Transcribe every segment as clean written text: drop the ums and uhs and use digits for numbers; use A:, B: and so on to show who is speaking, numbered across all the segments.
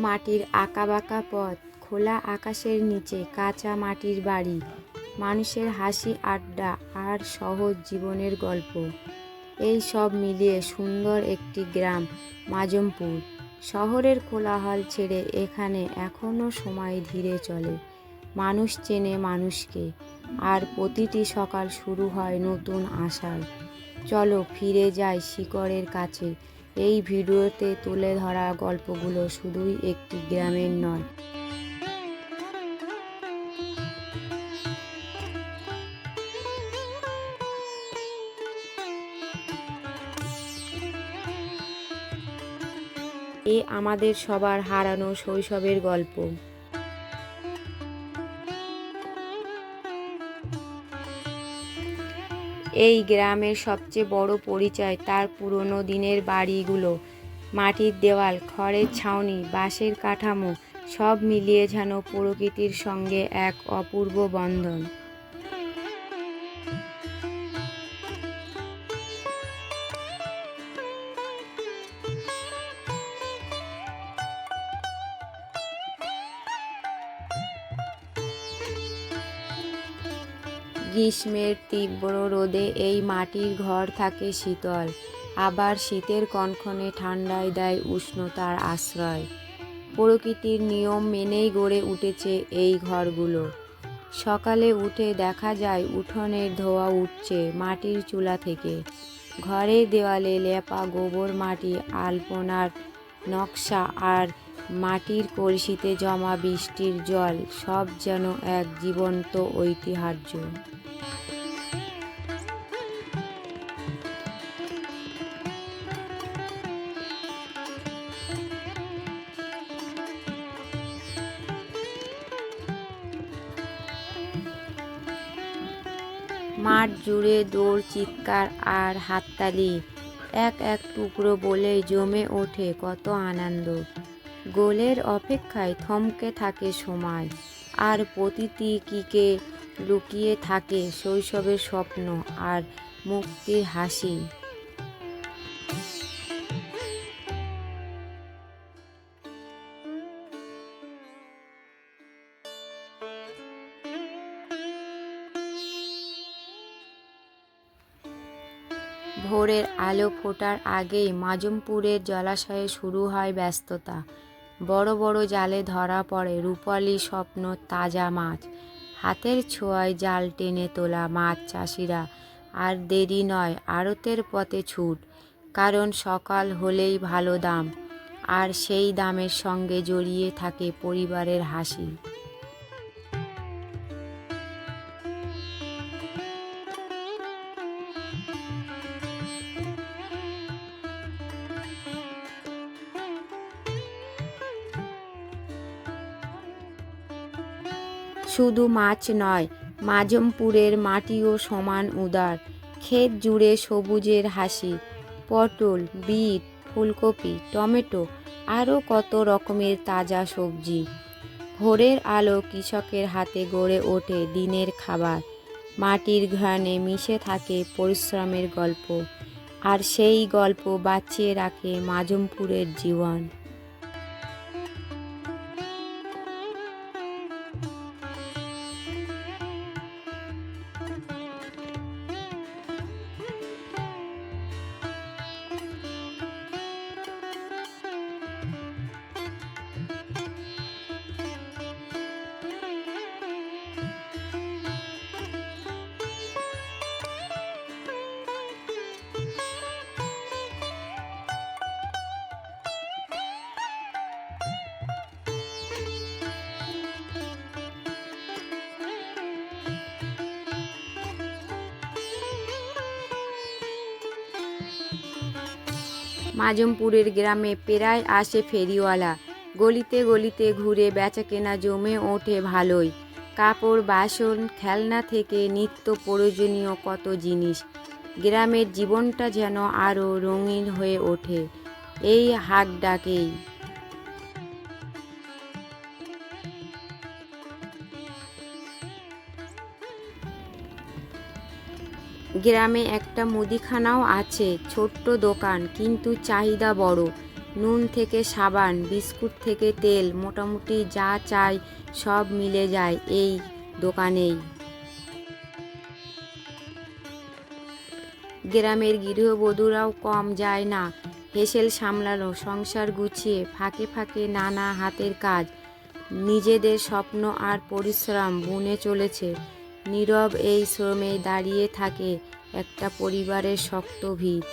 A: মাটির আঁকাবাঁকা পথ, খোলা আকাশের নিচে কাঁচা মাটির বাড়ি, মানুষের হাসি, আড্ডা আর সহজ জীবনের গল্প, এই সব মিলিয়ে সুন্দর একটি গ্রাম মাজমপুর। শহরের কোলাহল ছেড়ে এখানে এখনও সময় ধীরে চলে, মানুষ চেনে মানুষকে, আর প্রতিটি সকাল শুরু হয় নতুন আশায়। চলো ফিরে যাই শিকড়ের কাছে। এই ভিডিওতে তুলে ধরা গল্পগুলো শুধুই একটি গ্রামের নয়, এ আমাদের সবার হারানো শৈশবের গল্প। এই গ্রামের সবচেয়ে বড় পরিচয় তার পুরনো দিনের বাড়িগুলো, মাটির দেওয়াল, খড়ের ছাউনি, বাঁশের কাঠামো, সব মিলিয়ে যেন প্রকৃতির সঙ্গে এক অপূর্ব বন্ধন। গ্রীষ্মের তীব্র রোদে এই মাটির ঘর থাকে শীতল, আবার শীতের কনকনে ঠান্ডায় দেয় উষ্ণতার আশ্রয়। প্রকৃতির নিয়ম মেনেই গড়ে উঠেছে এই ঘরগুলো। সকালে উঠে দেখা যায় উঠোনের ধোঁয়া উঠছে মাটির চুলা থেকে, ঘরের দেওয়ালে লেপা গোবর মাটি, আলপনার নকশা আর মাটির কলসিতে জমা বৃষ্টির জল, সব যেন এক জীবন্ত ঐতিহ্য। মাঠ জুড়ে দৌড়, চিৎকার আর হাততালি, এক এক টুকরো বলেই জমে ওঠে কত আনন্দ। গোলের অপেক্ষায় থমকে থাকে সময়, আর প্রতিটি কিকে লুকিয়ে থাকে শৈশবের স্বপ্ন আর মুক্তির হাসি। ভোরের আলো ফোটার আগেই মাজমপুরের জলাশয়ে শুরু হয় ব্যস্ততা। বড় বড় জালে ধরা পড়ে রূপালি স্বপ্ন তাজা মাছ, হাতের ছোঁয়ায় জাল টেনে তোলা মাছ চাষিরা। আর দেরি নয়, আড়তের পথে ছুট, কারণ সকাল হলেই ভালো দাম, আর সেই দামের সঙ্গে জড়িয়ে থাকে পরিবারের হাসি। শুধু মাছ নয়, মাজমপুরের মাটিও সমান উদার। ক্ষেত জুড়ে সবুজের হাসি, পটল, বিট, ফুলকপি, টমেটো, আরও কত রকমের তাজা সবজি। ভোরের আলো কৃষকের হাতে গড়ে ওঠে দিনের খাবার, মাটির ঘ্রাণে মিশে থাকে পরিশ্রমের গল্প, আর সেই গল্প বাঁচিয়ে রাখে মাজমপুরের জীবন। মাজমপুরের গ্রামে প্রায় আসে ফেরিওয়ালা, গলিতে গলিতে ঘুরে বেচাকেনা জমে ওঠে ভালোই। কাপড়, বাসন, খেলনা থেকে নিত্য প্রয়োজনীয় কত জিনিস। গ্রামের জীবনটা যেন আরও রঙিন হয়ে ওঠে এই হাক ডাকেই। গ্রামে একটা মুদিখানাও আছে, ছোট্ট দোকান, কিন্তু চাহিদা বড়। নুন থেকে সাবান, বিস্কুট থেকে তেল, মোটামুটি যা চাই সব মিলে যায় এই দোকানেই। গ্রামের গৃহবধূরাও কম যায় না হেসেল সামলানো, সংসার গুছিয়ে, ফাঁকে ফাঁকে নানা হাতের কাজ, নিজেদের স্বপ্ন আর পরিশ্রম বুনে চলেছে। নীরব এই শ্রমেই দাঁড়িয়ে থাকে একটা পরিবারের শক্ত ভিত।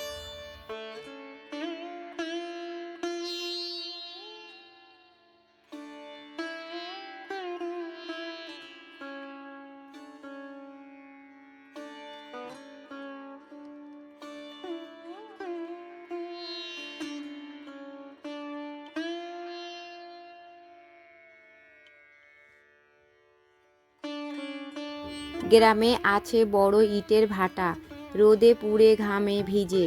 A: গ্রামে আছে বড় ইটের ভাটা, রোদে পুড়ে ঘামে ভিজে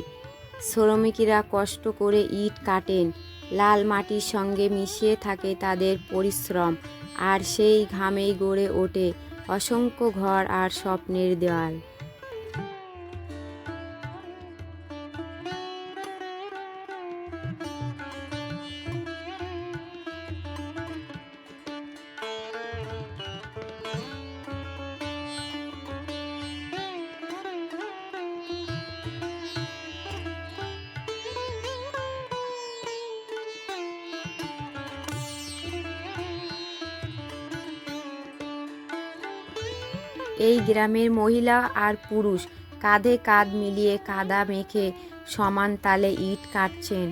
A: শ্রমিকেরা কষ্ট করে ইট কাটেন। লাল মাটির সঙ্গে মিশিয়ে থাকে তাদের পরিশ্রম, আর সেই ঘামেই গড়ে ওঠে অসংখ্য ঘর আর স্বপ্নের দেওয়াল। এই গ্রামের মহিলা আর পুরুষ কাঁধে কাঁধ মিলিয়ে কাদা মেখে সমান তালে ইট কাটছেন।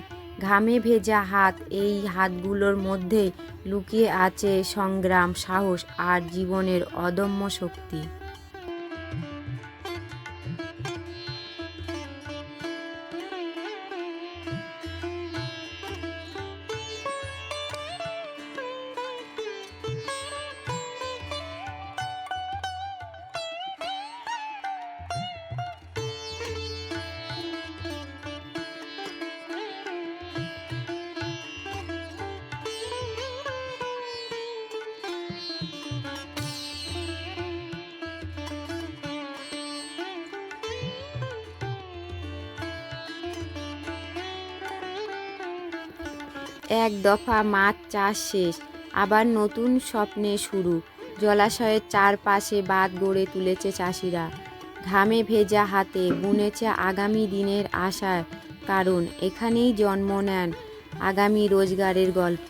A: ঘামে ভেজা হাত, এই হাতগুলোর মধ্যে লুকিয়ে আছে সংগ্রাম, সাহস আর জীবনের অদম্য শক্তি। এক দফা মাছ চাষ শেষ, আবার নতুন স্বপ্নে শুরু। জলাশয়ের চারপাশে বাঁধ গড়ে তুলেছে চাষিরা, ঘামে ভেজা হাতে বুনেছে আগামী দিনের আশার, কারণ এখানেই জন্ম নেন আগামী রোজগারের গল্প।